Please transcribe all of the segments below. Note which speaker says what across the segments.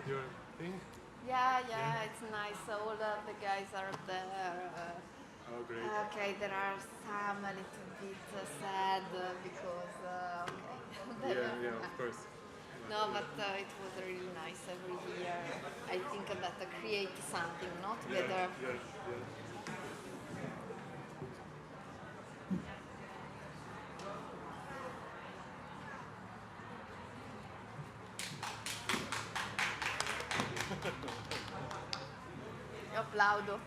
Speaker 1: with your thing?
Speaker 2: Yeah,
Speaker 1: Yeah.
Speaker 2: yeah, it's nice. All of the guys are there.
Speaker 1: Oh, great.
Speaker 2: Okay, there are some a little bit sad because okay,
Speaker 1: Yeah, yeah, of course.
Speaker 2: no, but it was really nice every year. I think that create something, not
Speaker 1: Yeah,
Speaker 2: together.
Speaker 1: yeah, yeah.
Speaker 2: Io applaudo.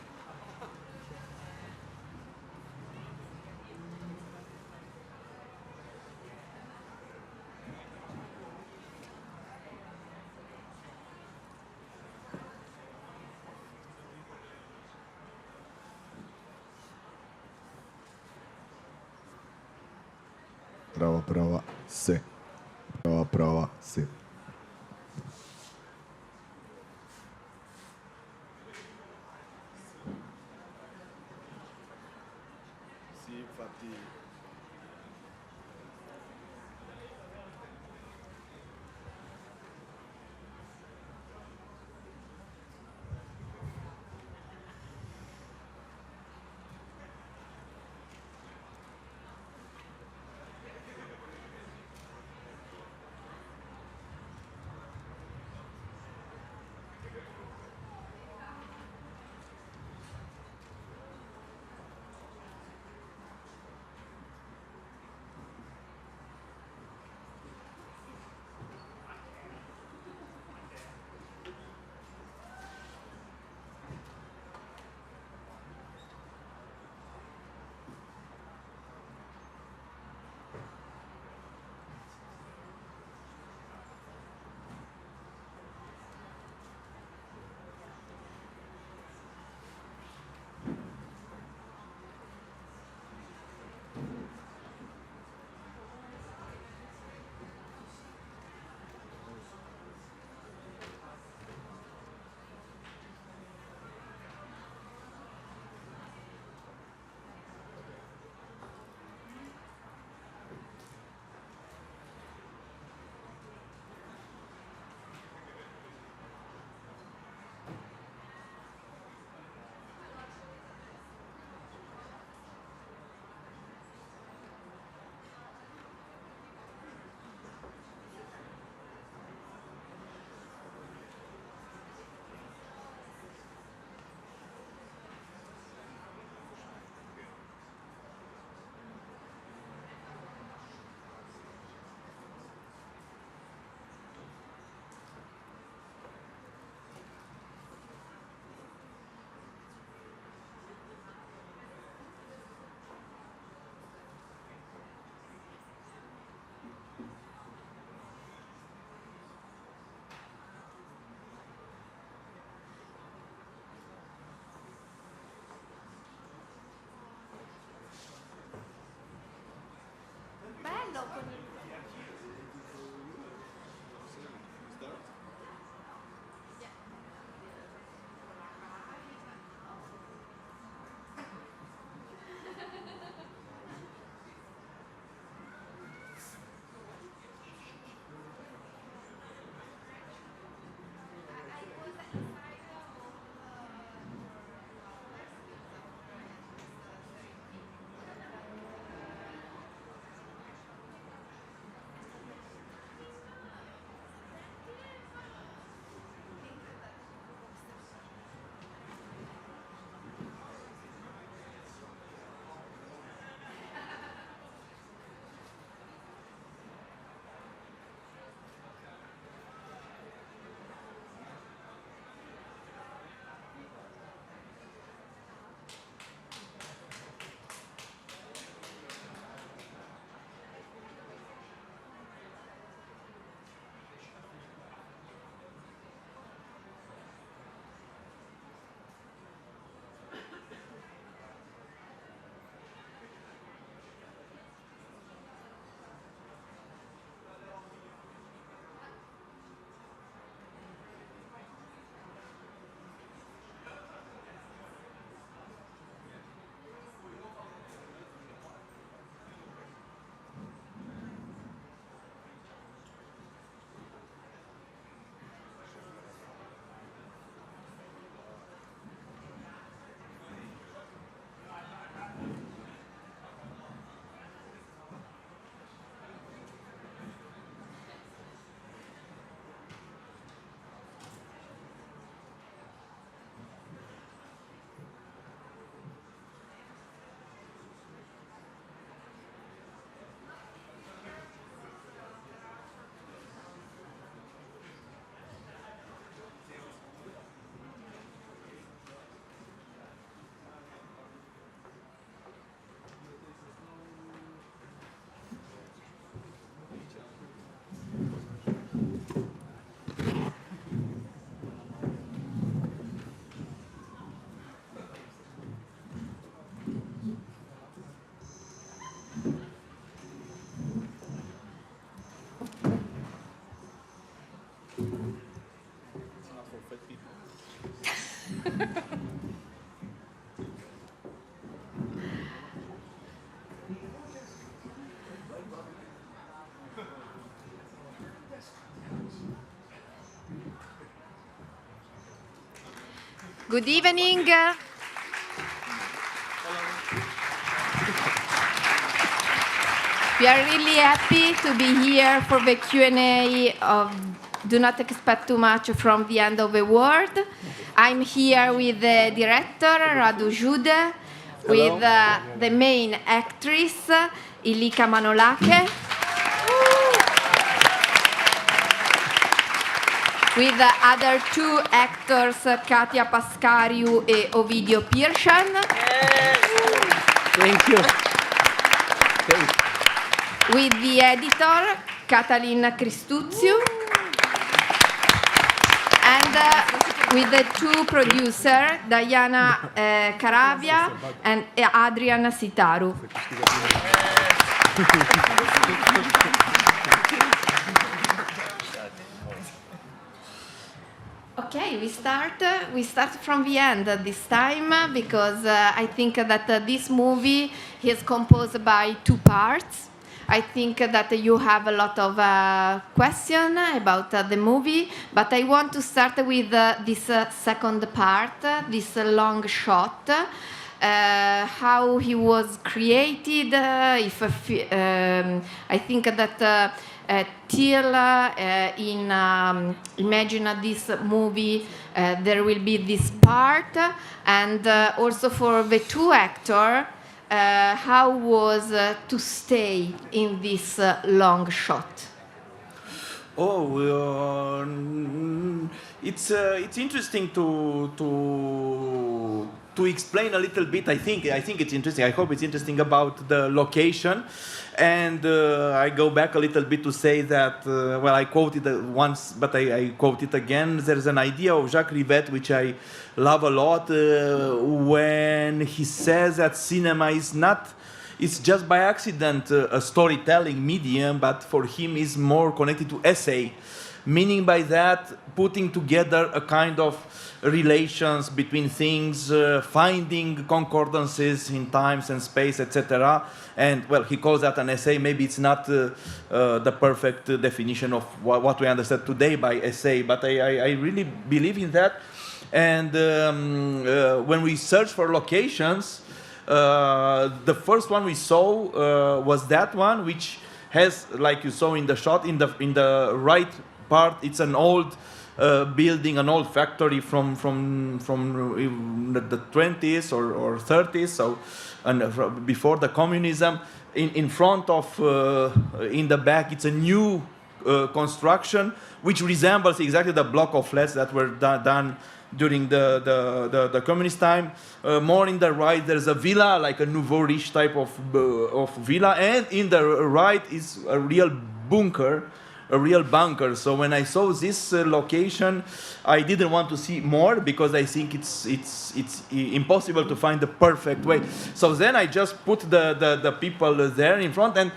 Speaker 3: Prova, prova, sì. Prova, prova, sì. Sì, infatti.
Speaker 2: Good evening. We are really happy to be here for the Q&A of Do Not Expect Too Much from the End of the World. I'm here with the director, Radu Jude, with the main actress, Ilika Manolake, with the other two actors, Katia Pascariu and Ovidio Pirshan.
Speaker 4: Thank you.
Speaker 2: With the editor, Catalina Cristuzio. And with the two producers, Diana Caravia and Adrian Sitaru. Okay, we start from the end this time because I think that this movie is composed by two parts. I think that you have a lot of questions about the movie, but I want to start with this second part, this long shot, how he was created. I think that till imagine this movie, there will be this part, and also for the two actors, how was to stay in this long shot?
Speaker 4: It's interesting to explain a little bit. I think it's interesting. I hope it's interesting about the location, and I go back a little bit to say that I quoted it once, but I quote it again. There's an idea of Jacques Rivette which I love a lot when he says that cinema it's just by accident a storytelling medium, but for him is more connected to essay, meaning by that putting together a kind of relations between things, finding concordances in times and space, etc. And he calls that an essay. Maybe it's not the perfect definition of what we understand today by essay, but I really believe in that. And when we search for locations, the first one we saw was that one, which has, like you saw in the shot, in the right part, it's an old building, an old factory from the 20s or 30s, so before the communism. In front of, in the back, it's a new construction which resembles exactly the block of flats that were done during the communist time. More in the right, there's a villa, like a nouveau riche type of villa, and in the right is a real bunker. So when I saw this location, I didn't want to see more because I think it's impossible to find the perfect way. So then I just put the people there in front, and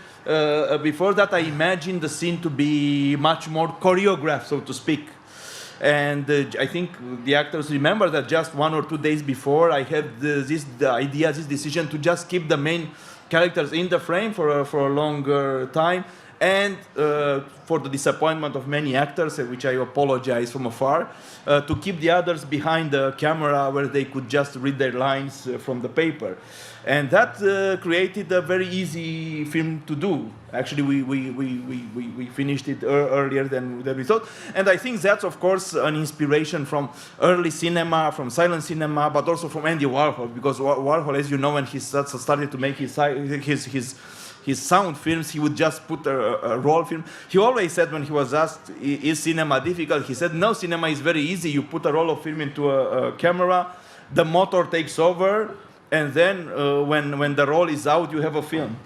Speaker 4: before that I imagined the scene to be much more choreographed, so to speak. And I think the actors remember that just 1 or 2 days before, I had this decision to just keep the main characters in the frame for a longer time, and for the disappointment of many actors, which I apologize from afar, to keep the others behind the camera where they could just read their lines from the paper. And that created a very easy film to do. Actually, we finished it earlier than we thought. And I think that's, of course, an inspiration from early cinema, from silent cinema, but also from Andy Warhol. Because Warhol, as you know, when he started to make his sound films, he would just put a roll film. He always said, when he was asked, is cinema difficult? He said, no, cinema is very easy. You put a roll of film into a camera, the motor takes over, and then when the roll is out, you have a film.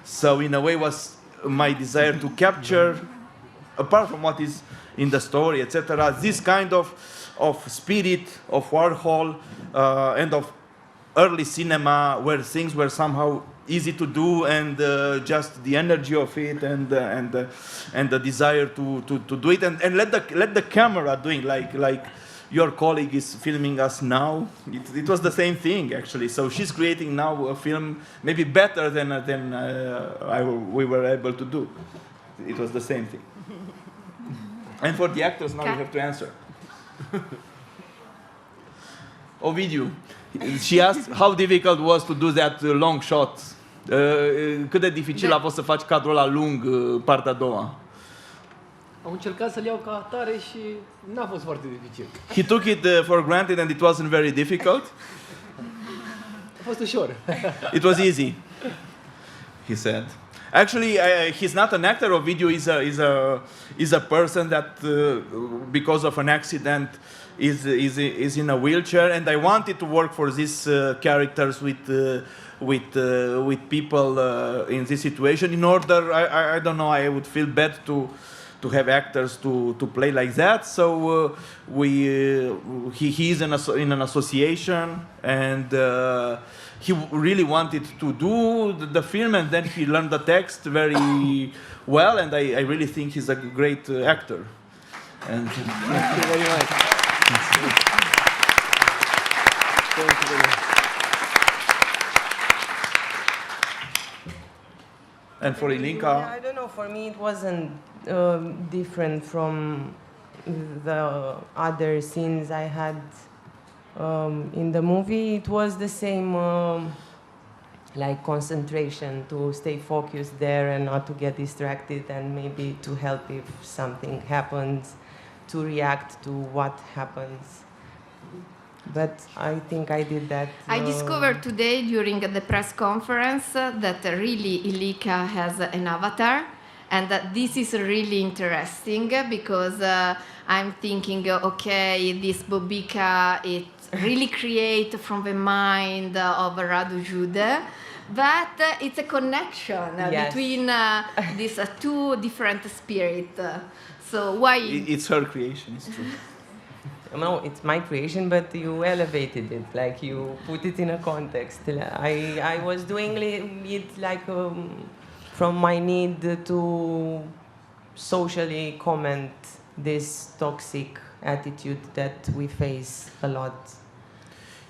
Speaker 4: So in a way, was my desire to capture, apart from what is in the story, etc., this kind of spirit of Warhol and of early cinema, where things were somehow easy to do, and just the energy of it, and the desire to do it, and let the camera doing, like your colleague is filming us now. It was the same thing, actually. So she's creating now a film maybe better than we were able to do. It was the same thing. And for the actors, now you have to answer. Ovidiu. She asked how difficult was to do that long shot. Cât de dificil a fost să faci cadrul ăla lung, partea a doua.
Speaker 5: Am încercat să-l iau ca atare și n-a fost foarte dificil.
Speaker 4: He took it for granted and it wasn't very difficult.
Speaker 5: A fost ușor.
Speaker 4: It was easy, he said. Actually, he's not an actor. Ovidiu is a person that, because of an accident, is in a wheelchair. And I wanted to work for these characters with people in this situation. In order, I don't know, I would feel bad to have actors to play like that. So he's in an association, and he really wanted to do the film, and then he learned the text very well, and I really think he's a great actor. And
Speaker 5: Thank you very much. Thank you very much.
Speaker 4: And for Ilinca,
Speaker 6: I don't know. For me, it wasn't different from the other scenes I had in the movie. It was the same, like concentration, to stay focused there and not to get distracted, and maybe to help if something happens, to react to what happens. But I think I did that.
Speaker 2: I discovered today during the press conference that really Ilika has an avatar, and that this is really interesting because I'm thinking, okay, this Bobika, it really created from the mind of Radu Jude, but it's a connection
Speaker 6: Yes.
Speaker 2: between these two different spirits. So why?
Speaker 4: it's her creation, it's true.
Speaker 6: No, it's my creation, but you elevated it, like you put it in a context. I was doing it like from my need to socially comment this toxic attitude that we face a lot.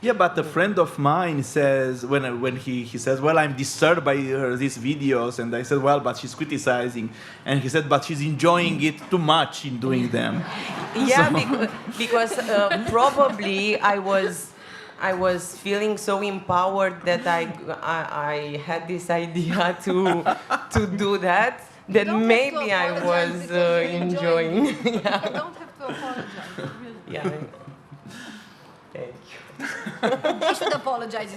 Speaker 4: Yeah, but a friend of mine says, when he says, well, I'm disturbed by these videos, and I said, well, but she's criticizing. And he said, but she's enjoying it too much in doing them.
Speaker 6: Yeah, because probably I was feeling so empowered that I had this idea to do that maybe I was enjoying.
Speaker 7: Yeah. You don't have to apologize. Really.
Speaker 6: Yeah. Thank you.
Speaker 7: They should apologize.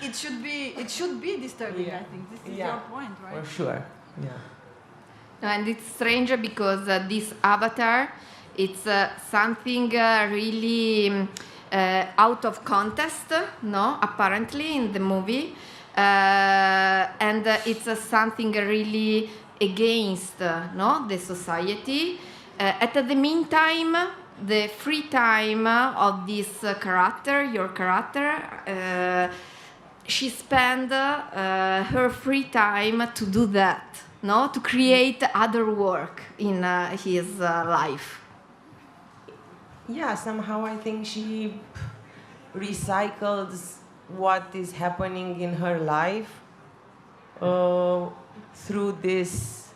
Speaker 7: It should be disturbing.
Speaker 6: Yeah.
Speaker 7: I think this is
Speaker 6: Yeah.
Speaker 7: your point, right?
Speaker 6: For sure. Yeah.
Speaker 2: And it's strange because this avatar, it's something really out of context, no? Apparently in the movie, and it's something really against, no, the society. At the meantime, the free time of this character, your character, she spend her free time to do that, no, to create other work in his life.
Speaker 6: Yeah, somehow I think she recycles what is happening in her life through this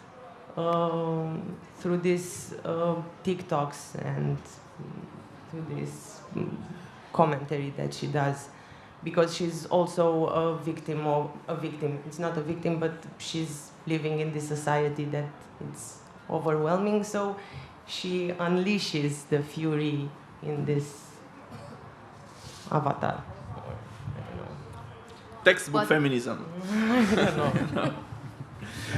Speaker 6: TikToks and through this commentary that she does, because she's also a victim. It's not a victim, but she's living in this society that it's overwhelming. So she unleashes the fury in this avatar.
Speaker 4: Textbook
Speaker 2: What?
Speaker 4: feminism.
Speaker 6: I don't know.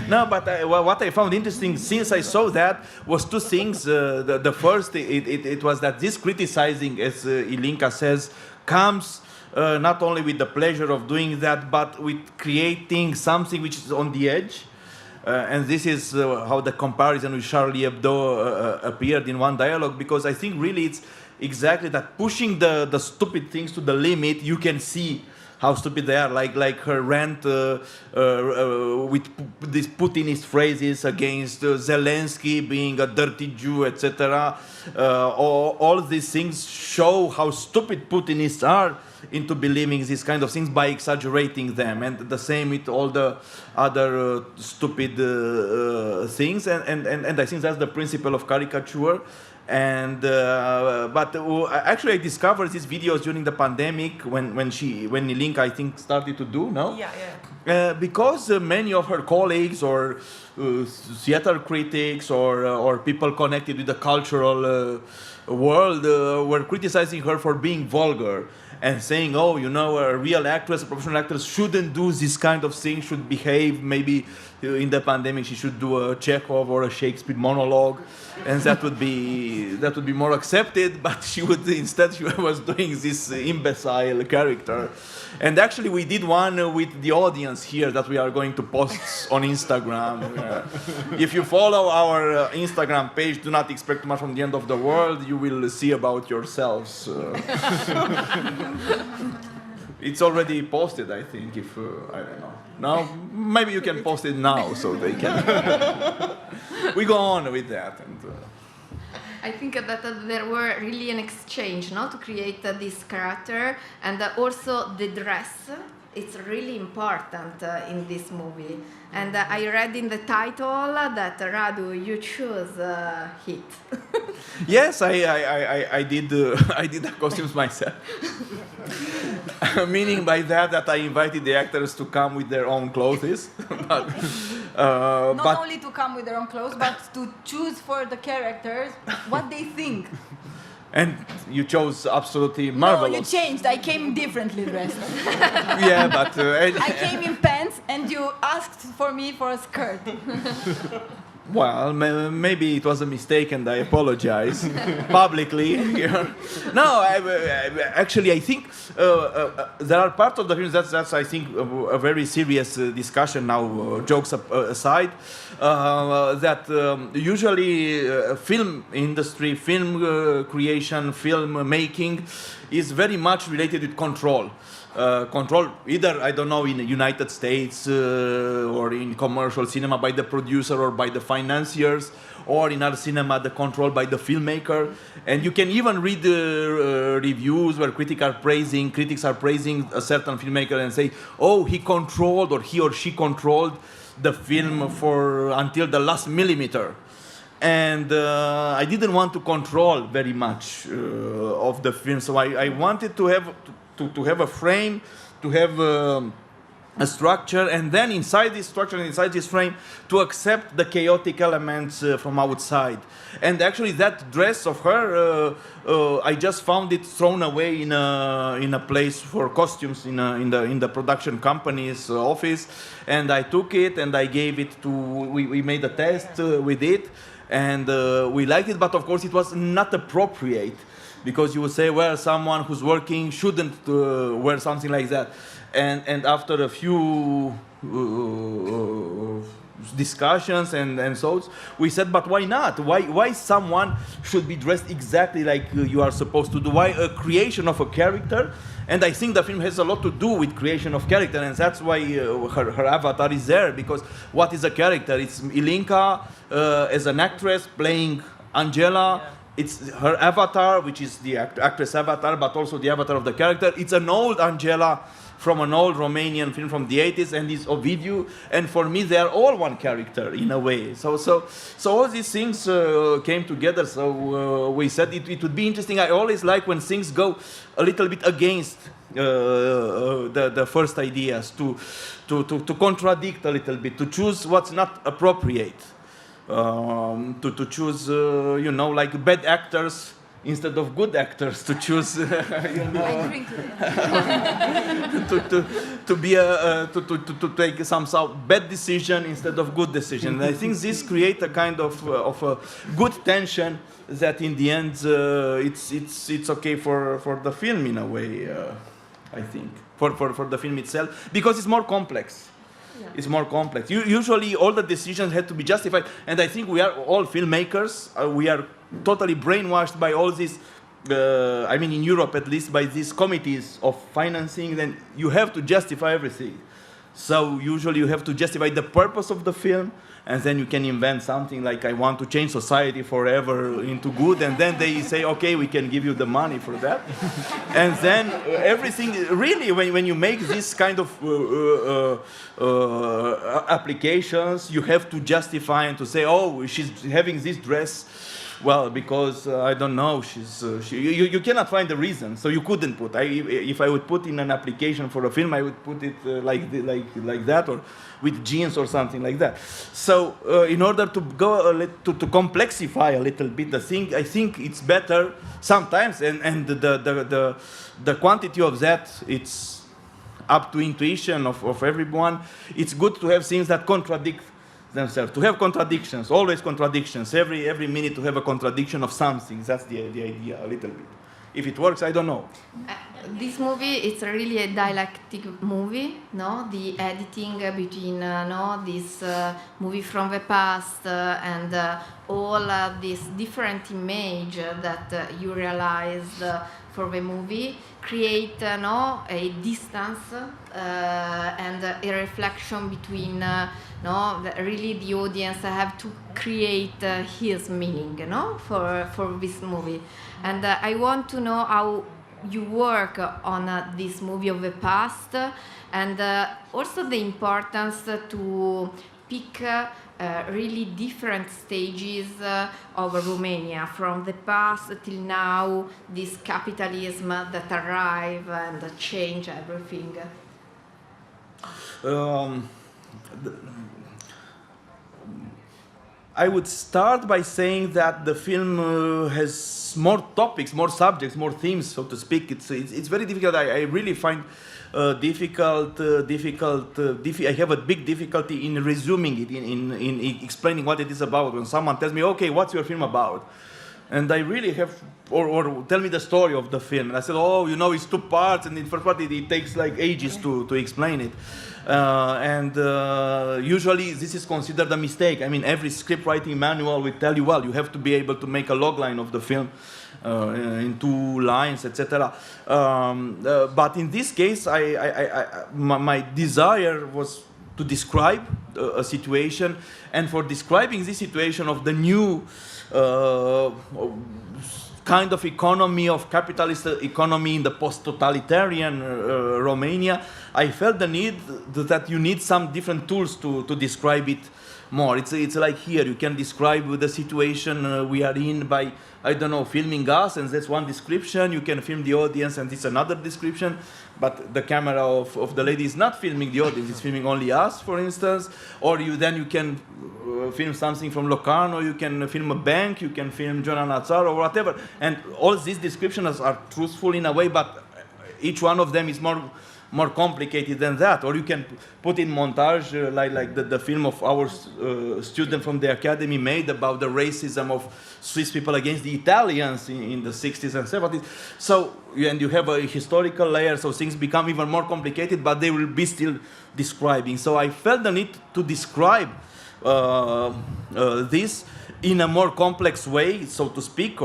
Speaker 4: No, but what I found interesting since I saw that was two things. The first, it was that this criticizing, as Ilinca says, comes not only with the pleasure of doing that, but with creating something which is on the edge. And this is how the comparison with Charlie Hebdo appeared in one dialogue, because I think really it's exactly that, pushing the stupid things to the limit. You can see how stupid they are, like her rant with these Putinist phrases against Zelensky being a dirty Jew, etc. All these things show how stupid Putinists are into believing these kind of things by exaggerating them, and the same with all the other stupid things. And I think that's the principle of caricature. And but actually, I discovered these videos during the pandemic when Nilinka, I think, started to do because many of her colleagues or theater critics or people connected with the cultural world were criticizing her for being vulgar and saying, oh, you know, a real actress, a professional actress shouldn't do this kind of thing, should behave. Maybe in the pandemic she should do a Chekhov or a Shakespeare monologue, and that would be more accepted. But she was doing this imbecile character. And actually we did one with the audience here that we are going to post on Instagram. If you follow our Instagram page, do not expect much from the end of the world. You will see about yourselves. It's already posted, I think, if, I don't know. Now, maybe you can post it now so they can. We go on with that. And,
Speaker 2: I think that there were really an exchange, no, to create this character, and also the dress. It's really important in this movie. And I read in the title that Radu, you choose it.
Speaker 4: Yes, I did. I did the costumes myself. Meaning by that I invited the actors to come with their own clothes.
Speaker 7: Not only to come with their own clothes, but to choose for the characters what they think.
Speaker 4: And you chose absolutely marvelous.
Speaker 7: No, you changed. I came differently dressed.
Speaker 4: Yeah, but
Speaker 7: I came in pants, and you asked for me for a skirt.
Speaker 4: Well, maybe it was a mistake, and I apologize publicly. No, actually, I think there are parts of the film that's I think a very serious discussion now. Jokes aside, that usually film industry, film creation, film making is very much related with control. Control either, I don't know, in the United States or in commercial cinema by the producer or by the financiers, or in other cinema the control by the filmmaker. And you can even read reviews where critics are praising a certain filmmaker and say, oh, he controlled, or he or she controlled the film for until the last millimeter. And I didn't want to control very much of the film, so I wanted to have to have a frame, to have a structure, and then inside this structure and inside this frame to accept the chaotic elements from outside. And actually that dress of her, I just found it thrown away in a place for costumes in the production company's office, and I took it and I gave it to, we made a test with it, and we liked it, but of course it was not appropriate. Because you would say, well, someone who's working shouldn't wear something like that. And after a few discussions and so we said, but why not? Why someone should be dressed exactly like you are supposed to do? Why a creation of a character? And I think the film has a lot to do with creation of character, and that's why her avatar is there. Because what is a character? It's Ilinka as an actress playing Angela. Yeah. It's her avatar, which is the actress avatar, but also the avatar of the character. It's an old Angela from an old Romanian film from the 80s, and it's Ovidiu. And for me, they are all one character in a way. So all these things came together. So we said it would be interesting. I always like when things go a little bit against the first ideas, to contradict a little bit, to choose what's not appropriate. To choose, you know, like bad actors instead of good actors, to choose, you know, to take some bad decision instead of good decision. And I think this creates a kind of a good tension that in the end it's okay for the film in a way. I think for the film itself, because it's more complex. Yeah. It's more complex. Usually all the decisions had to be justified, and I think we are all filmmakers. We are totally brainwashed by all these, I mean in Europe at least, by these committees of financing. Then you have to justify everything. So usually you have to justify the purpose of the film, and then you can invent something like, I want to change society forever into good, and then they say, okay, we can give you the money for that. And then everything, really, when you make this kind of applications, you have to justify and to say, oh, she's having this dress Well, because I don't know, you cannot find the reason, so you couldn't put. If I would put in an application for a film, I would put it like that, or with jeans or something like that. So in order to go to complexify a little bit the thing, I think it's better sometimes, and the quantity of that, it's up to intuition of everyone. It's good to have things that contradict themselves, to have contradictions, always contradictions, every minute to have a contradiction of something. That's the idea a little bit. If it works, I don't know.
Speaker 2: This movie, it's really a dialectic movie, no? The editing between this movie from the past and all this different image that you realized for the movie create a distance and a reflection between really the audience have to create his meaning for this movie. And I want to know how you work on this movie of the past, and also the importance to pick really different stages of Romania, from the past till now, this capitalism that arrive and change everything.
Speaker 4: I would start by saying that the film has more topics, more subjects, more themes, so to speak. It's very difficult. I really find difficult. I have a big difficulty in resuming it, in explaining what it is about. When someone tells me, "Okay, what's your film about?" And I really have, or tell me the story of the film. And I said, "Oh, it's 2 parts, and in first part it takes like ages to explain it." Usually this is considered a mistake. I mean, every script writing manual will tell you, well, you have to be able to make a logline of the film in 2 lines, etc. But in this case, my desire was to describe a situation, and for describing this situation of the new kind of economy, of capitalist economy in the post-totalitarian Romania, I felt the need that you need some different tools to describe it more. It's like here, you can describe the situation we are in by, I don't know, filming us, and that's one description. You can film the audience, and it's another description. But the camera of the lady is not filming the audience; it's filming only us, for instance. Or you can film something from Locarno. You can film a bank. You can film Joana Nazar or whatever. And all these descriptions are truthful in a way, but each one of them is more complicated than that. Or you can put in montage like the film of our student from the academy made about the racism of Swiss people against the Italians in the 60s and 70s. So, and you have a historical layer, so things become even more complicated, but they will be still describing. So I felt the need to describe this in a more complex way, so to speak.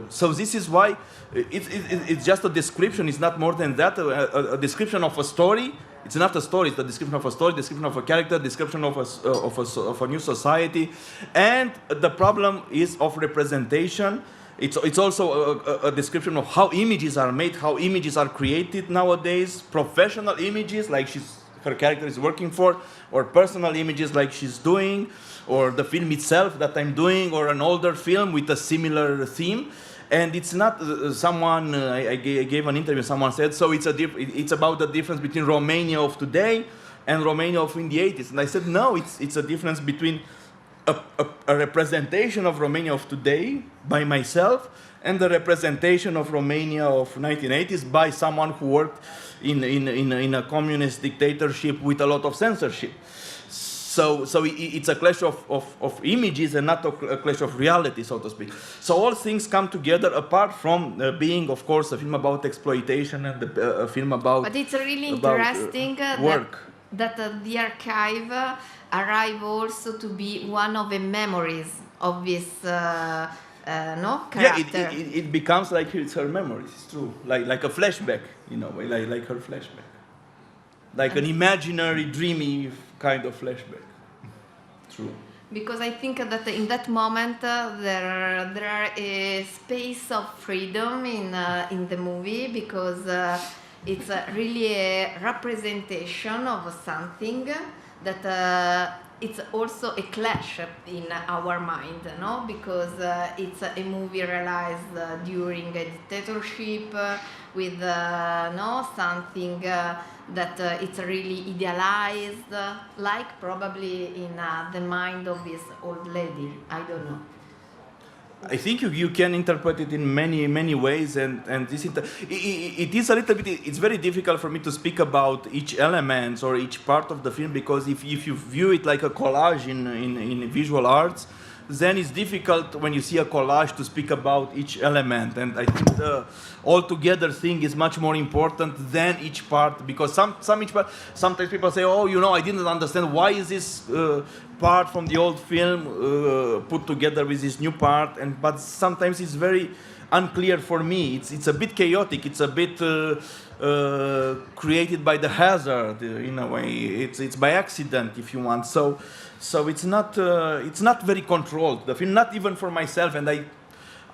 Speaker 4: So this is why it's just a description. It's not more than that. A description of a story. It's not a story. It's the description of a story, description of a character, description of a new society, and the problem is of representation. It's also a description of how images are made, how images are created nowadays. Professional images, like her character is working for, or personal images like she's doing, or the film itself that I'm doing, or an older film with a similar theme. And it's not someone, I gave an interview, someone said, so it's about the difference between Romania of today and Romania of in the 80s. And I said, no, it's a difference between a representation of Romania of today by myself and the representation of Romania of 1980s by someone who worked in a communist dictatorship with a lot of censorship. So it's a clash of images and not a clash of reality, so to speak. So all things come together, apart from being, of course, a film about exploitation and a film about.
Speaker 2: But it's really interesting
Speaker 4: work.
Speaker 2: that the archive arrive also to be one of the memories of this character.
Speaker 4: Yeah, it becomes like it's her memories. It's true, like a flashback, like her flashback, like an imaginary, dreamy kind of flashback. True.
Speaker 2: Because I think that in that moment there are a space of freedom in the movie, because It's really a representation of something that it's also a clash in our mind, no? Because it's a movie realized during a dictatorship with no something that it's really idealized, like probably in the mind of this old lady. I don't know.
Speaker 4: I think you can interpret it in many ways, and this it is a little bit. It's very difficult for me to speak about each element or each part of the film, because if you view it like a collage in visual arts, then it's difficult when you see a collage to speak about each element. And I think the altogether thing is much more important than each part, because sometimes people say, oh, I didn't understand why is this part from the old film put together with this new part, but sometimes it's very unclear for me. It's a bit chaotic. It's a bit created by the hazard in a way. It's by accident, if you want. So it's not very controlled. The film, not even for myself, and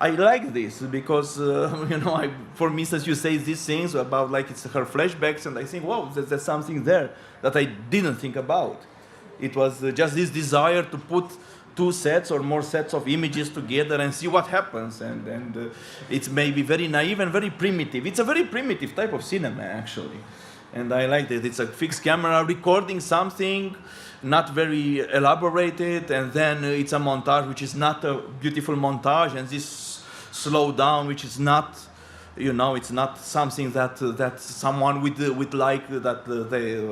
Speaker 4: I like this because for me, as you say these things about like it's her flashbacks, and I think, wow, there's something there that I didn't think about. It was just this desire to put two sets or more sets of images together and see what happens, and it's maybe very naive and very primitive. It's a very primitive type of cinema, actually, and I like that. It's a fixed camera recording something, not very elaborated, and then it's a montage which is not a beautiful montage, and this slow down which is not, it's not something that someone with like that.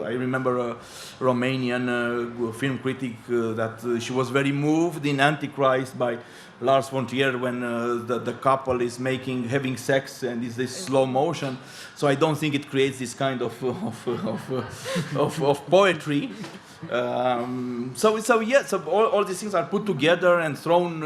Speaker 4: I remember a Romanian film critic that she was very moved in Antichrist by Lars von Trier when the couple is having sex and is this slow motion. So I don't think it creates this kind of poetry. So all these things are put together and thrown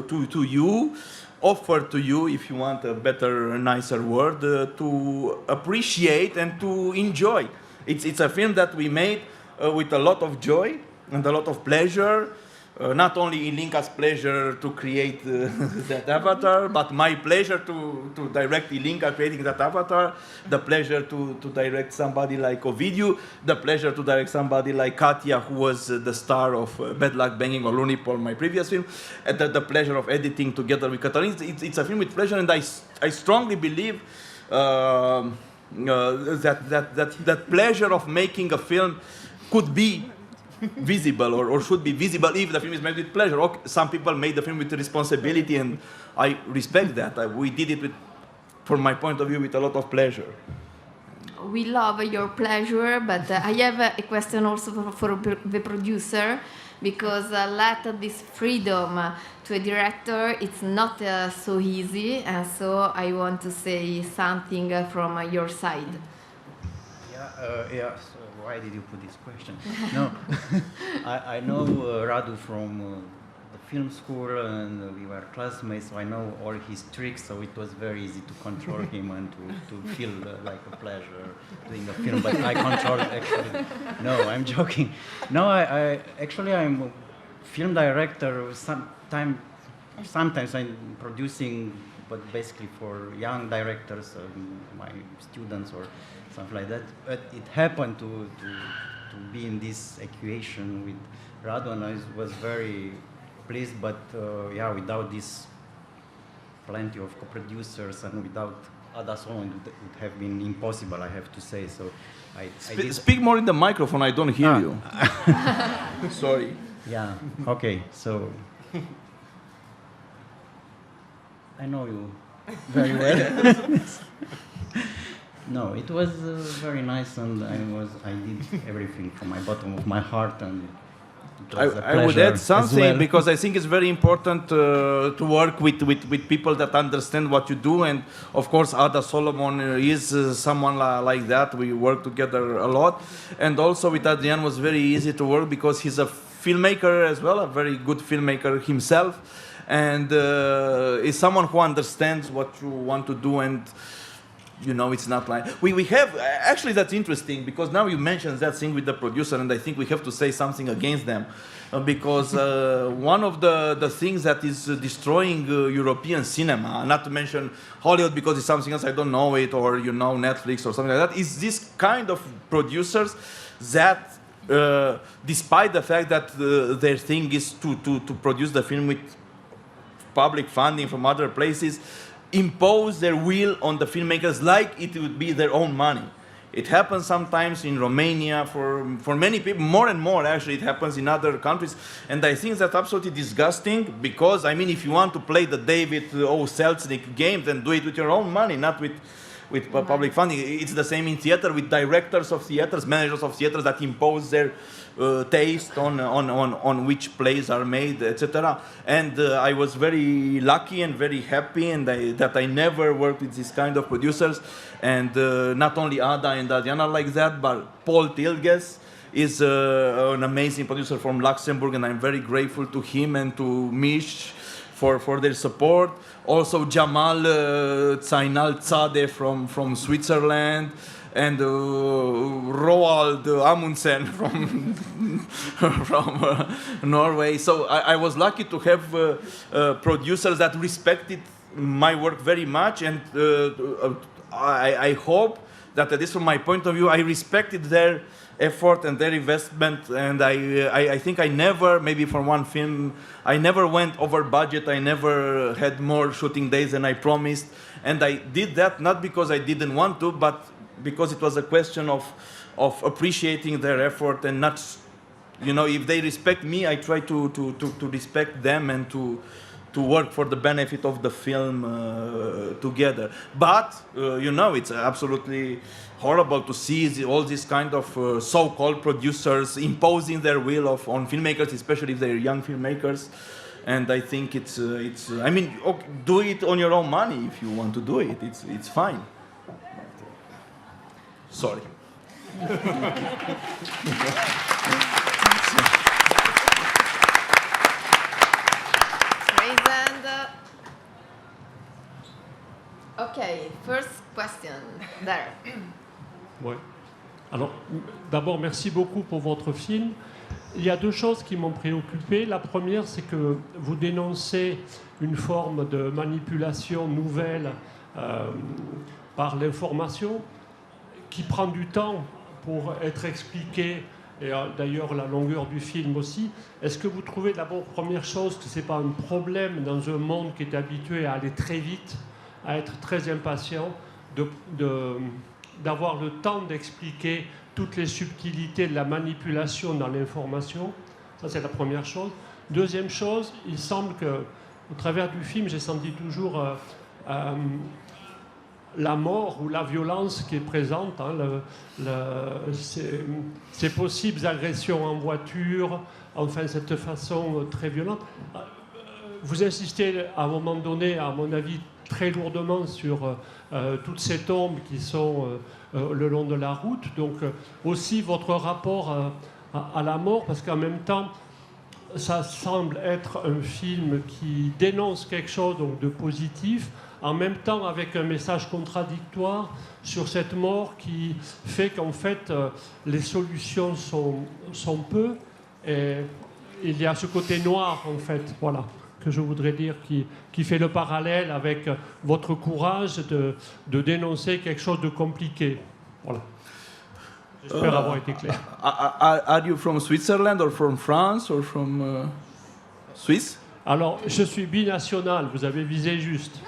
Speaker 4: to you. Offered to you, if you want a better, nicer word, to appreciate and to enjoy. It's a film that we made with a lot of joy and a lot of pleasure. Not only Ilinka's pleasure to create that avatar, but my pleasure to direct Ilinka creating that avatar, the pleasure to direct somebody like Ovidiu, the pleasure to direct somebody like Katia, who was the star of Bad Luck Banging on Looney Paul, my previous film, and the pleasure of editing together with Katalin. It's a film with pleasure, and I strongly believe that pleasure of making a film could be visible or should be visible if the film is made with pleasure. Okay, some people made the film with responsibility, and I respect that. We did it from my point of view, with a lot of pleasure.
Speaker 2: We love your pleasure, but I have a question also for the producer, because let this freedom to a director, it's not so easy, and so I want to say something from your side.
Speaker 8: Yeah. So why did you put this question? No, I know Radu from the film school, and we were classmates, so I know all his tricks. So it was very easy to control him and to feel like a pleasure doing a film. But I controlled actually. No, I'm joking. No, I'm a film director. Sometimes I'm producing, but basically for young directors, my students or something like that. But it happened to be in this equation with Radu, and I was very pleased. But without this plenty of co-producers and without Ada Solomon, it would have been impossible, I have to say. So
Speaker 4: Speak more in the microphone. I don't hear you. Sorry.
Speaker 8: Yeah. Okay. So I know you very well. No, it was very nice, and I did everything from my bottom of my heart, and it was a pleasure.
Speaker 4: I would add something,
Speaker 8: well,
Speaker 4: because I think it's very important to work with people that understand what you do, and of course Ada Solomon is someone like that. We work together a lot, and also with Adrian was very easy to work because he's a filmmaker as well, a very good filmmaker himself, and is someone who understands what you want to do, and you know, it's not like we have actually that's interesting because now you mentioned that thing with the producer, and I think we have to say something against them because one of the things that is destroying European cinema, not to mention Hollywood because it's something else I don't know it, or you know, Netflix or something like that, is this kind of producers that despite the fact that their thing is to produce the film with public funding from other places, impose their will on the filmmakers like it would be their own money. It happens sometimes in Romania for many people, more and more actually it happens in other countries, and I think that's absolutely disgusting because, I mean, if you want to play the David O. Selznick game, then do it with your own money, not with public funding. It's the same in theater with directors of theaters, managers of theaters that impose their taste on which plays are made, etc. And I was very lucky and very happy that I never worked with this kind of producers. And not only Ada and Adriana like that, but Paul Tilges is an amazing producer from Luxembourg, and I'm very grateful to him and to Mish for their support. Also Jamal Zainal Zade from Switzerland, and Roald Amundsen from Norway. So I was lucky to have producers that respected my work very much, and I hope that, at least from my point of view, I respected their effort and their investment, and I think I never, maybe for one film, I never went over budget, I never had more shooting days than I promised, and I did that not because I didn't want to, but because it was a question of appreciating their effort, and not, you know, if they respect me, I try to respect them and to work for the benefit of the film together. But, you know, it's absolutely horrible to see all these kind of so-called producers imposing their will on filmmakers, especially if they're young filmmakers. And I think it's I mean, okay, do it on your own money if you want to do it. It's fine. Sorry.
Speaker 2: Okay, first question there.
Speaker 9: Ouais. Alors, d'abord, merci beaucoup pour votre film. Il y a deux choses qui m'ont préoccupé. La première, c'est que vous dénoncez une forme de manipulation nouvelle par l'information qui prend du temps pour être expliquée, et d'ailleurs la longueur du film aussi. Est-ce que vous trouvez d'abord, première chose, que ce n'est pas un problème dans un monde qui est habitué à aller très vite, à être très impatient, d'avoir le temps d'expliquer toutes les subtilités de la manipulation dans l'information? Ça, c'est la première chose. Deuxième chose, il semble qu'au travers du film, j'ai senti toujours la mort ou la violence qui est présente, hein, ces possibles agressions en voiture, enfin cette façon très violente. Vous insistez à un moment donné, à mon avis, très lourdement sur toutes ces tombes qui sont le long de la route. Donc aussi votre rapport à la mort, parce qu'en même temps, ça semble être un film qui dénonce quelque chose donc, de positif, en même temps avec un message contradictoire sur cette mort qui fait qu'en fait les solutions sont peu, et il y a ce côté noir en fait, voilà, que je voudrais dire, qui fait le parallèle avec votre courage de dénoncer quelque chose de compliqué. Voilà. J'espère avoir été clair.
Speaker 4: Are you from Switzerland or from France or from Swiss?
Speaker 9: Alors, je suis binational, vous avez visé juste.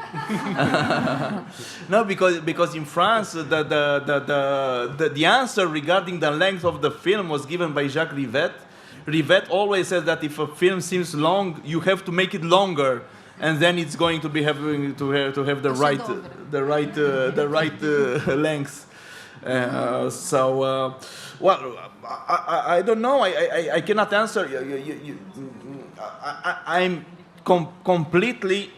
Speaker 4: No, because in France, the answer regarding the length of the film was given by Jacques Rivette. Rivette always says that if a film seems long, you have to make it longer, and then it's going to be having to have the right length. Well, I don't know. I cannot answer. I'm completely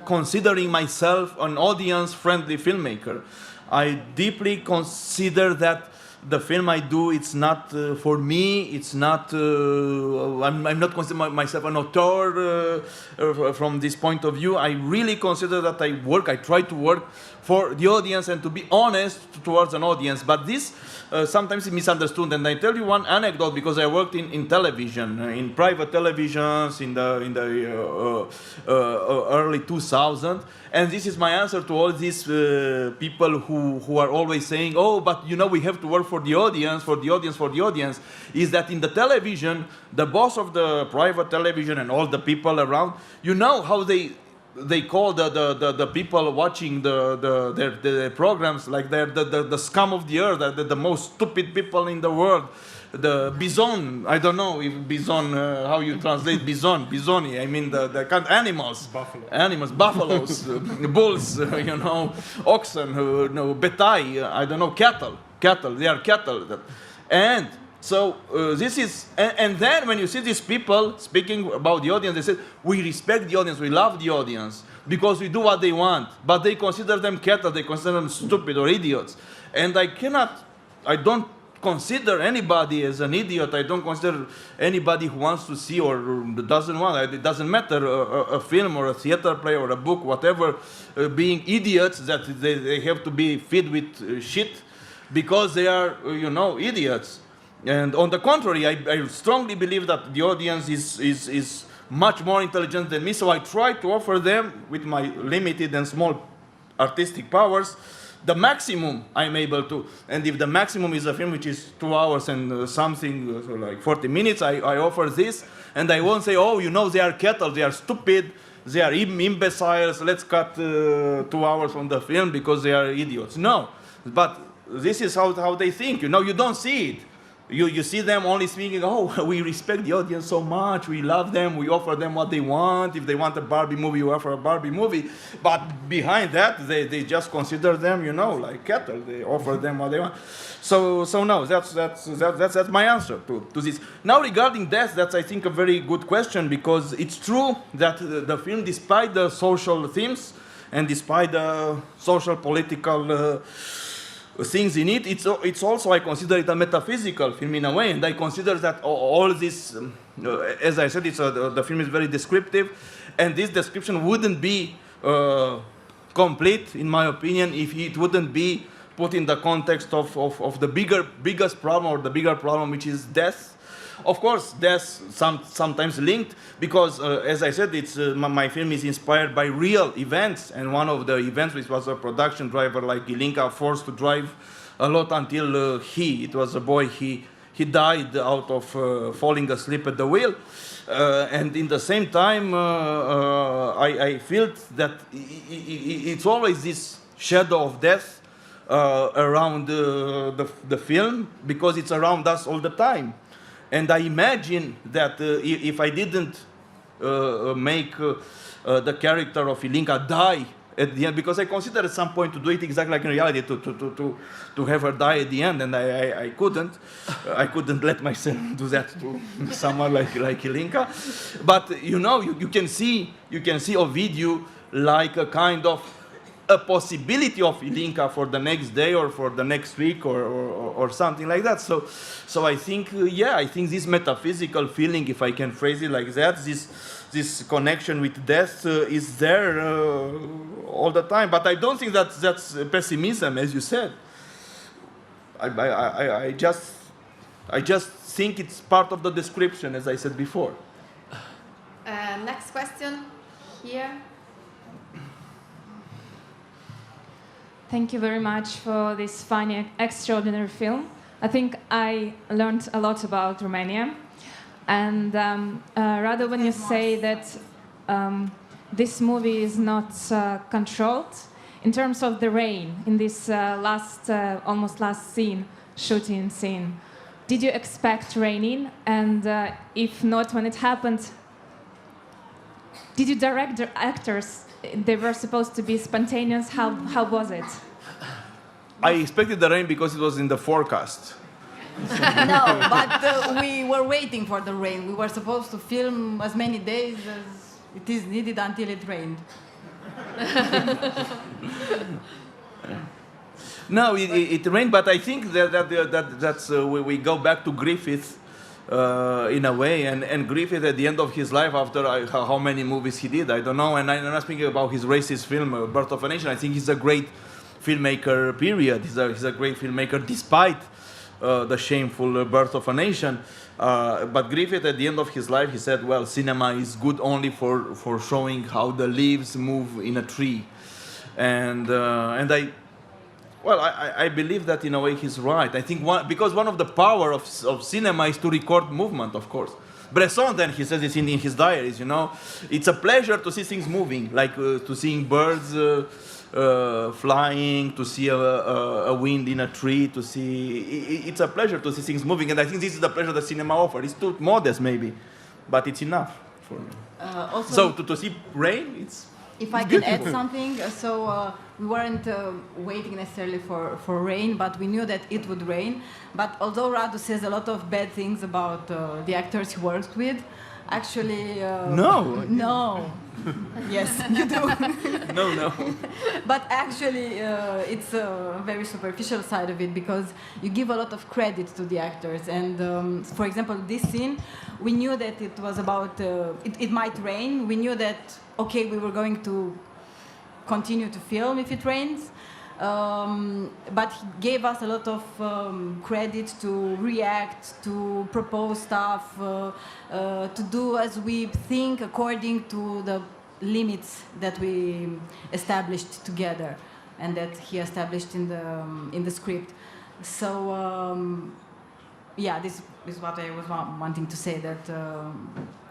Speaker 4: considering myself an audience-friendly filmmaker. I deeply consider that the film I do, it's not for me. It's not. I'm not consider myself an author from this point of view. I really consider that I try to work for the audience and to be honest towards an audience. But this sometimes is misunderstood. And I tell you one anecdote because I worked in television, in private televisions in the early 2000s. And this is my answer to all these people who are always saying, oh, but you know, we have to work for the audience, for the audience, for the audience, is that in the television, the boss of the private television and all the people around, you know how they call the people watching their programs like they're the scum of the earth, the most stupid people in the world. The bison, I don't know if bison, how you translate bison, bisoni, I mean the kind of animals.
Speaker 1: Buffalo.
Speaker 4: Animals, buffaloes, bulls, you know, oxen, betai, I don't know, cattle, they are cattle. And so this is, and then when you see these people speaking about the audience, they say, we respect the audience, we love the audience, because we do what they want, but they consider them cattle, they consider them stupid or idiots. And I don't consider anybody as an idiot. I don't consider anybody who wants to see or doesn't want, it doesn't matter, a film or a theater play or a book, whatever, being idiots, that they have to be fed with shit because they are, idiots. And on the contrary, I strongly believe that the audience is much more intelligent than me, so I try to offer them, with my limited and small artistic powers, the maximum I'm able to. And if the maximum is a film which is 2 hours and something, so like 40 minutes, I offer this, and I won't say, oh, they are cattle, they are stupid, they are imbeciles, let's cut 2 hours from the film because they are idiots. No, but this is how they think. You don't see it. You see them only speaking, oh, we respect the audience so much, we love them, we offer them what they want. If they want a Barbie movie, you offer a Barbie movie. But behind that, they just consider them, like cattle. They offer them what they want. So no, that's my answer to this. Now regarding death, that's I think a very good question, because it's true that the film, despite the social themes and despite the social political things in it, it's also, I consider it a metaphysical film in a way, and I consider that all this, as I said, the film is very descriptive, and this description wouldn't be complete, in my opinion, if it wouldn't be put in the context of the biggest problem, or the bigger problem, which is death. Of course, death sometimes linked, because as I said, my film is inspired by real events, and one of the events, which was a production driver like Ilinka, forced to drive a lot until it was a boy, he died out of falling asleep at the wheel. And in the same time, I feel that it's always this shadow of death around the film, because it's around us all the time. And I imagine that if I didn't make the character of Ilinka die at the end, because I considered at some point to do it exactly like in reality, to have her die at the end, and I couldn't let myself do that to someone like Ilinka. But you can see Ovidiu like a kind of a possibility of Ilinka for the next day or for the next week or something like that. So I think, I think this metaphysical feeling, if I can phrase it like that, this connection with death is there all the time. But I don't think that's pessimism, as you said. I just think it's part of the description, as I said before.
Speaker 2: Next question here.
Speaker 10: Thank you very much for this funny, extraordinary film. I think I learned a lot about Romania. And Radu, when you say that this movie is not controlled, in terms of the rain, in this almost last shooting scene, did you expect raining? And if not, when it happened, did you direct the actors? They were supposed to be spontaneous. How was it?
Speaker 4: I expected the rain because it was in the forecast.
Speaker 7: No, but we were waiting for the rain. We were supposed to film as many days as it is needed until it rained.
Speaker 4: No, it rained, but I think that's we go back to Griffith in a way, and Griffith at the end of his life, after how many movies he did, I don't know, and I'm not speaking about his racist film, Birth of a Nation. I think he's a great filmmaker, period. He's a great filmmaker despite the shameful Birth of a Nation. But Griffith, at the end of his life, he said, well, cinema is good only for showing how the leaves move in a tree. And I believe that in a way he's right. I think because one of the power of cinema is to record movement, of course. Bresson, then, he says this in his diaries, it's a pleasure to see things moving, like to seeing birds flying, to see a wind in a tree, it's a pleasure to see things moving. And I think this is the pleasure that cinema offers. It's too modest, maybe, but it's enough for me.
Speaker 7: Also,
Speaker 4: so to see rain, it's
Speaker 7: if I can add something, we weren't waiting necessarily for rain, but we knew that it would rain. But although Radu says a lot of bad things about the actors he works with, actually... No. Yes, you do.
Speaker 4: No.
Speaker 7: But actually, it's a very superficial side of it, because you give a lot of credit to the actors. And for example, this scene, we knew that it was about, it might rain. We knew that, okay, we were going to continue to film if it rains. But he gave us a lot of credit to react, to propose stuff, to do as we think according to the limits that we established together and that he established in the script. So this is what I was wanting to say, that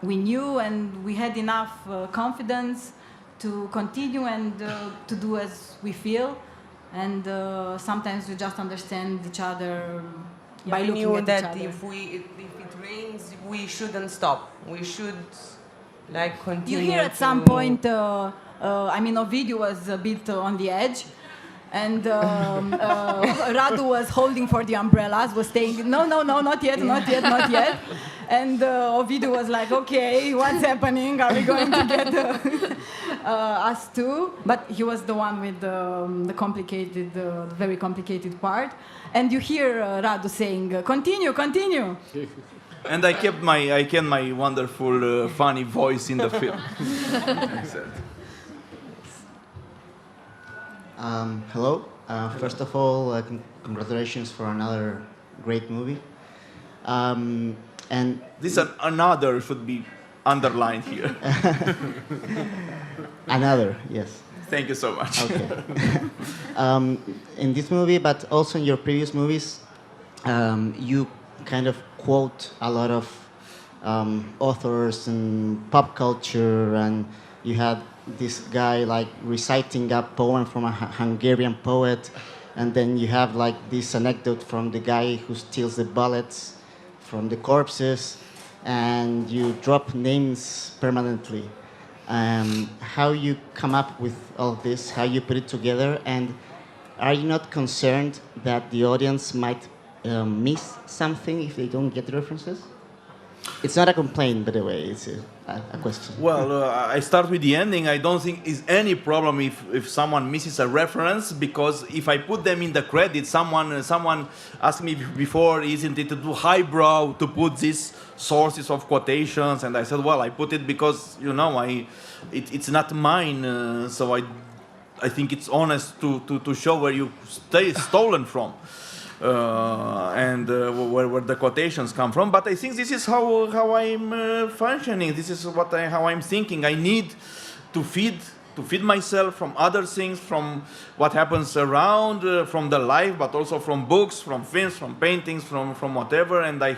Speaker 7: we knew and we had enough confidence to continue and to do as we feel. And sometimes we just understand each other by looking
Speaker 6: knew
Speaker 7: at
Speaker 6: that
Speaker 7: each other.
Speaker 6: if it rains, we shouldn't stop. We should continue.
Speaker 7: You hear at some point, Ovidio was a bit on the edge, and Radu was holding for the umbrellas, was saying, no, not yet. And Ovidio was like, okay, what's happening? Are we going to get us too? But he was the one with the complicated, very complicated part. And you hear Radu saying, continue.
Speaker 4: And I kept my wonderful, funny voice in the film.
Speaker 11: Hello. First of all, congratulations for another great movie. And
Speaker 4: this another should be underlined here.
Speaker 11: Another, yes.
Speaker 4: Thank you so much.
Speaker 11: Okay. In this movie, but also in your previous movies, you kind of quote a lot of authors and pop culture, and you had this guy like reciting a poem from a Hungarian poet, and then you have like this anecdote from the guy who steals the bullets from the corpses, and you drop names permanently. How you come up with all of this, how you put it together, and are you not concerned that the audience might miss something if they don't get the references? It's not a complaint, by the way, it's a question.
Speaker 4: Well, I start with the ending. I don't think is any problem if someone misses a reference, because if I put them in the credits, someone asked me before, isn't it too highbrow to put these sources of quotations? And I said, well, I put it because, it's not mine, so I think it's honest to show where you stolen from. And where the quotations come from. But I think this is how I'm functioning. This is how I'm thinking. I need to feed myself from other things, from what happens around, from the life, but also from books, from films, from paintings, from whatever. And I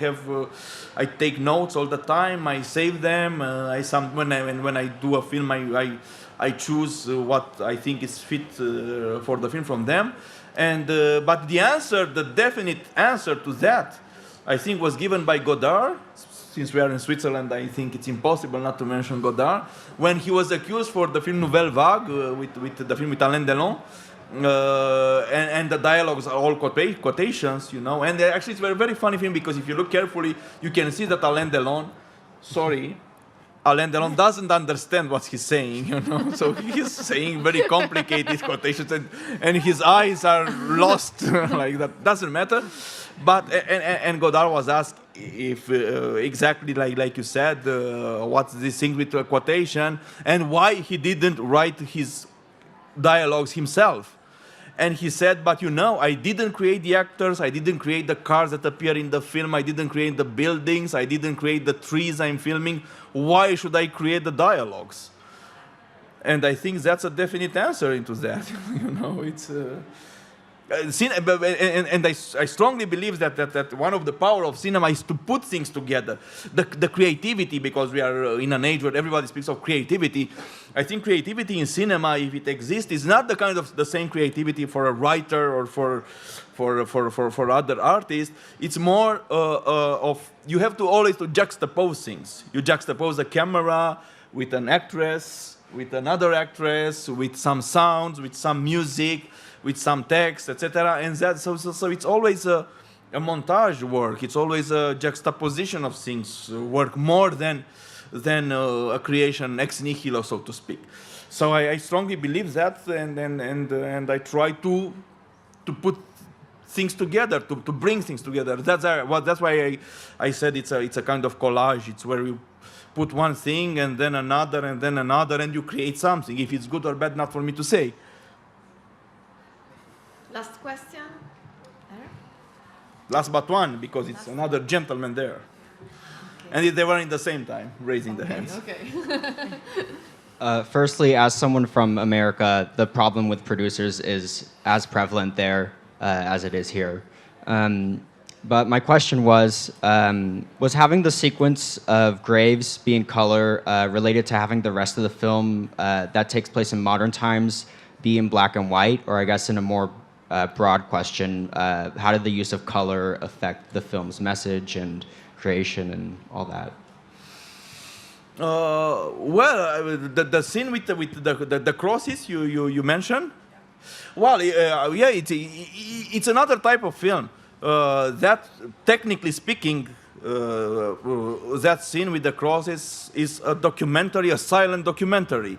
Speaker 4: take notes all the time. I save them. When I do a film, I choose what I think is fit for the film from them. And but the definite answer to that, I think, was given by Godard. Since we are in Switzerland, I think it's impossible not to mention Godard. When he was accused for the film Nouvelle Vague, with the film with Alain Delon, and the dialogues are all quotations, And actually, it's a very, very funny film, because if you look carefully, you can see that Alain Delon, sorry, Alain Delon doesn't understand what he's saying, you know. So he's saying very complicated quotations, and his eyes are lost. Like that doesn't matter. But and Godard was asked if exactly like you said, what's this thing with quotation, and why he didn't write his dialogues himself. And he said, but you know, I didn't create the actors, I didn't create the cars that appear in the film, I didn't create the buildings, I didn't create the trees I'm filming. Why should I create the dialogues? And I think that's a definite answer into that. You know, it's... and I strongly believe that one of the power of cinema is to put things together. The creativity, because we are in an age where everybody speaks of creativity. I think creativity in cinema, if it exists, is not the kind of the same creativity for a writer or for other artists. It's more of, you have to always to juxtapose things. You juxtapose the camera with an actress, with another actress, with some sounds, with some music, with some text, etc. And that, so it's always a montage work. It's always a juxtaposition of things work more than a creation ex nihilo, so to speak. So I strongly believe that, and I try to put things together, to bring things together. That's why I said it's a kind of collage. It's where you put one thing and then another and then another, and you create something. If it's good or bad, not for me to say.
Speaker 2: Last question.
Speaker 4: Last but one, because it's another gentleman there. Okay. And they were in the same time, raising the hands.
Speaker 12: Okay. Firstly, as someone from America, the problem with producers is as prevalent there as it is here. But my question was having the sequence of graves be in color related to having the rest of the film that takes place in modern times be in black and white, or I guess in a more broad question, how did the use of color affect the film's message and creation and all that?
Speaker 4: Well, the scene with the crosses you mentioned. Well, yeah, it's another type of film. That, technically speaking, that scene with the crosses is a documentary, a silent documentary.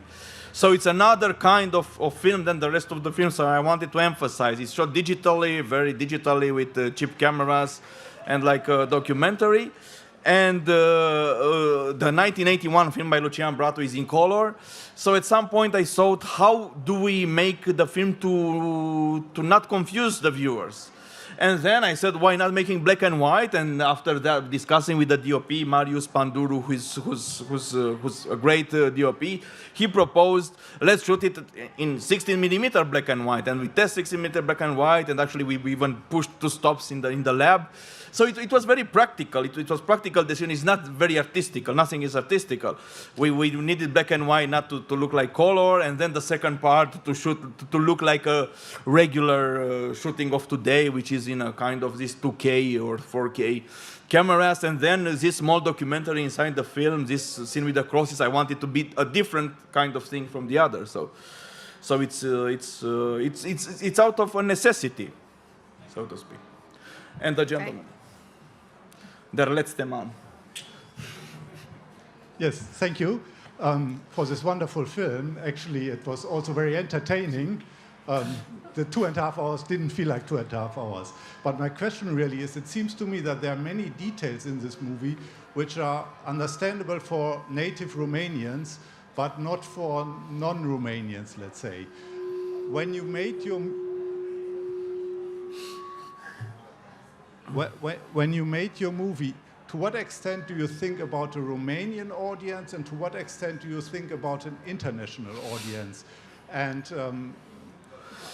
Speaker 4: So it's another kind of film than the rest of the film. So I wanted to emphasize it's shot digitally, very digitally with cheap cameras, and like a documentary. And the 1981 film by Lucian Brato is in color. So at some point I thought, how do we make the film to not confuse the viewers? And then I said, why not making black and white? And after that, discussing with the DOP, Marius Panduru, who's a great DOP, he proposed, let's shoot it in 16mm black and white. And we test 16mm black and white, and actually we even pushed 2 stops in the lab. So it was very practical. It was practical decision. It's not very artistical. Nothing is artistical. We needed black and white not to look like color, and then the second part to look like a regular shooting of today, which is in a kind of this 2K or 4K cameras, and then this small documentary inside the film, this scene with the crosses, I wanted to be a different kind of thing from the other. So it's out of a necessity, so to speak. And the gentleman. Der letzte Mann.
Speaker 13: Yes, thank you for this wonderful film. Actually, it was also very entertaining. The 2.5 hours didn't feel like 2.5 hours. But my question really is, it seems to me that there are many details in this movie which are understandable for native Romanians, but not for non-Romanians, let's say. When you made your movie, to what extent do you think about a Romanian audience, and to what extent do you think about an international audience? And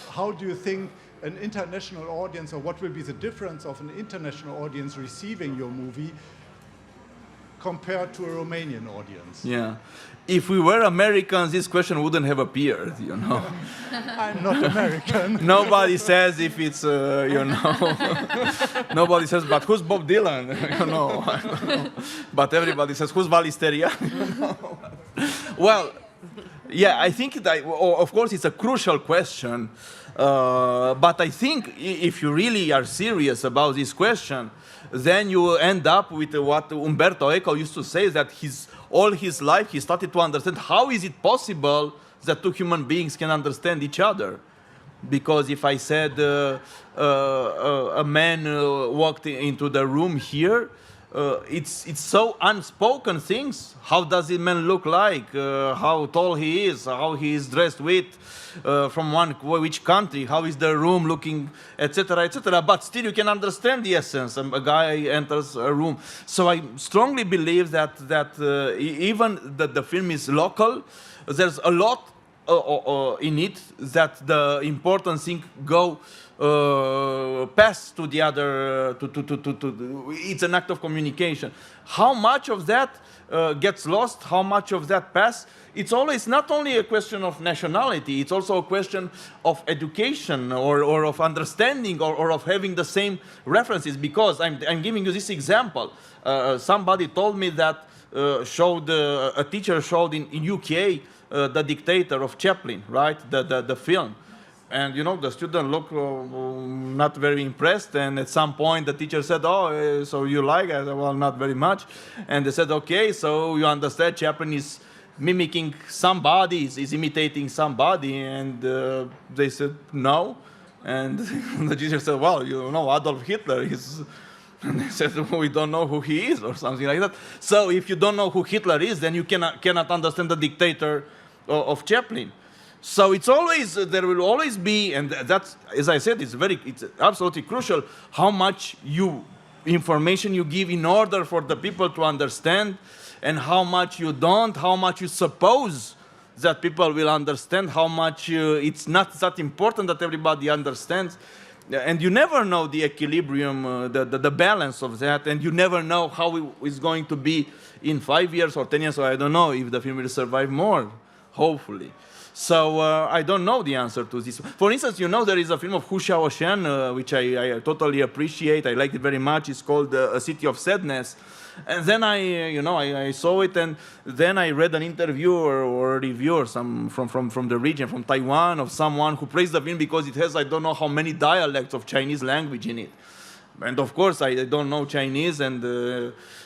Speaker 13: how do you think an international audience, or what will be the difference of an international audience receiving your movie compared to a Romanian audience?
Speaker 4: Yeah. If we were Americans, this question wouldn't have appeared, you know.
Speaker 13: I'm not American.
Speaker 4: Nobody says if it's, you know. Nobody says, but who's Bob Dylan? You know. But everybody says, who's Valisteria? You know? Well, yeah, I think that, of course, it's a crucial question. But I think if you really are serious about this question, then you end up with what Umberto Eco used to say, that all his life he started to understand how is it possible that two human beings can understand each other. Because if I said a man walked into the room here, it's so unspoken things. How does a man look like? How tall he is? How he is dressed with? From which country? How is the room looking? Etc. etc. But still, you can understand the essence. A guy enters a room. So I strongly believe that even that the film is local, there's a lot in it that the important thing go pass to the other. It's an act of communication. How much of that gets lost? How much of that pass? It's always not only a question of nationality. It's also a question of education or of understanding or of having the same references. Because I'm giving you this example. Somebody told me that a teacher showed in UK. The Dictator of Chaplin, right? The film. And, you know, the student looked not very impressed. And at some point, the teacher said, oh, so you like it? Well, not very much. And they said, okay, so you understand Chaplin is mimicking somebody, is imitating somebody. And they said, no. And the teacher said, well, you know, Adolf Hitler is... And they said, we don't know who he is, or something like that. So if you don't know who Hitler is, then you cannot understand the Dictator of Chaplin. So it's always, there will always be, and that's, as I said, it's absolutely crucial, how much information you give in order for the people to understand, and how much you don't, how much you suppose that people will understand, how much it's not that important that everybody understands. And you never know the equilibrium, the balance of that, and you never know how it's going to be in 5 years or 10 years, or I don't know if the film will survive more, hopefully. So I don't know the answer to this. For instance, you know, there is a film of Hu Xiaoshan, which I totally appreciate. I like it very much. It's called A City of Sadness. And then I saw it, and then I read an interview or a review or from the region, from Taiwan, of someone who praised the film because it has I don't know how many dialects of Chinese language in it. And of course, I don't know Chinese, and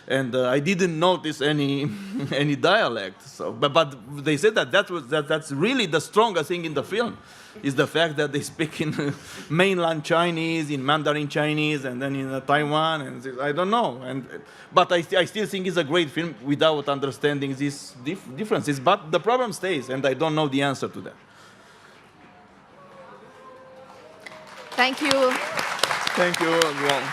Speaker 4: I didn't notice any any dialect. So, but they said that's really the strongest thing in the film, is the fact that they speak in mainland Chinese, in Mandarin Chinese, and then in Taiwan, and I don't know. But I still think it's a great film without understanding these differences. But the problem stays, and I don't know the answer to that.
Speaker 2: Thank you.
Speaker 4: Thank you, everyone.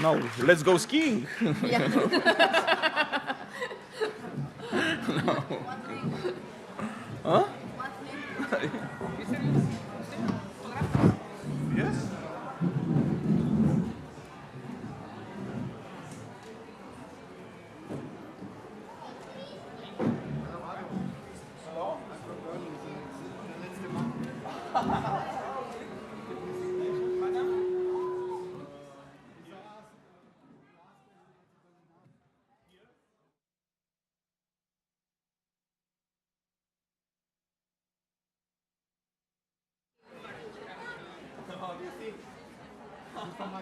Speaker 4: Now, let's go skiing.
Speaker 2: Yeah.
Speaker 4: No. Huh? Yes.
Speaker 13: From my